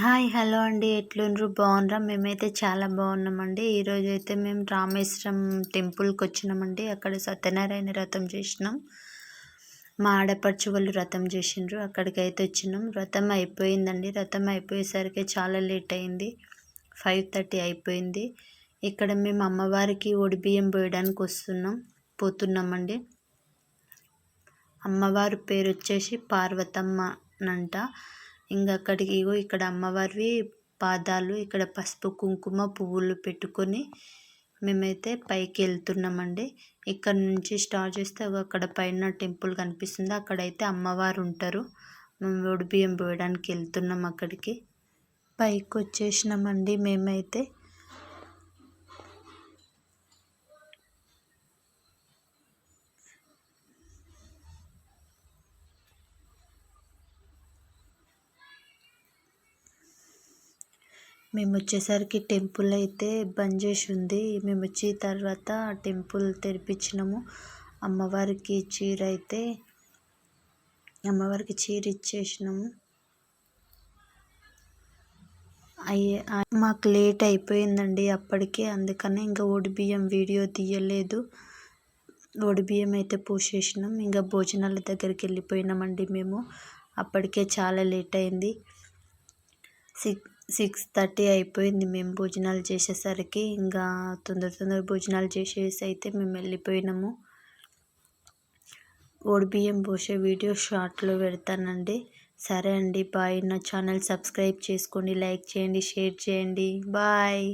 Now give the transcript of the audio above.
Hi hello అండి, ఎట్లుండ్రు? బాగుండ్రా? మేమైతే చాలా బాగున్నామండి. ఈరోజైతే మేము రామేశ్వరం టెంపుల్కి వచ్చినామండి. అక్కడ సత్యనారాయణ వ్రతం చేసినాం. మా ఆడపడుచు వాళ్ళు వ్రతం చేసిండ్రు. అక్కడికైతే వచ్చినాం. వ్రతం అయిపోయిందండి. వ్రతం అయిపోయేసరికి చాలా లేట్ అయింది. 5:30 అయిపోయింది. ఇక్కడ మేము అమ్మవారికి ఒడిబియ్యం పోయడానికి పోతున్నామండి. అమ్మవారి పేరు వచ్చేసి పార్వతమ్మ నంట. ఇంకా అక్కడికి ఇక్కడ అమ్మవారివి పాదాలు, ఇక్కడ పసుపు కుంకుమ పువ్వులు పెట్టుకొని మేమైతే పైకి వెళ్తున్నామండి. ఇక్కడ నుంచి స్టార్ట్ చేస్తే అక్కడ పైన టెంపుల్ కనిపిస్తుంది. అక్కడైతే అమ్మవారు ఉంటారు. మేము ఒడిబియ్యం పోయడానికి వెళ్తున్నాం. అక్కడికి పైకి వచ్చేసినామండి. మేమైతే మేము వచ్చేసరికి టెంపుల్ అయితే బంద్ చేసి ఉంది. మేము వచ్చిన తర్వాత టెంపుల్ తెరిపించినాము. అమ్మవారికి చీర ఇచ్చేసినాము. మాకు లేట్ అయిపోయిందండి అప్పటికే. అందుకని ఇంకా ఒడిబియ్యం వీడియో తీయలేదు. ఒడిబియ్యం అయితే పోసేసినాం. ఇంకా భోజనాల దగ్గరికి వెళ్ళిపోయినామండి మేము. అప్పటికే చాలా లేట్ అయింది. 6:30 అయిపోయింది మేము భోజనాలు చేసేసరికి. ఇంకా తొందర భోజనాలు చేసేసి అయితే మేము వెళ్ళిపోయినాము. ఒడిబియ్యం పోసే వీడియో షార్ట్లో పెడతానండి. సరే అండి, బాయ్. నా ఛానల్ సబ్స్క్రైబ్ చేసుకోండి, లైక్ చేయండి, షేర్ చేయండి. బాయ్.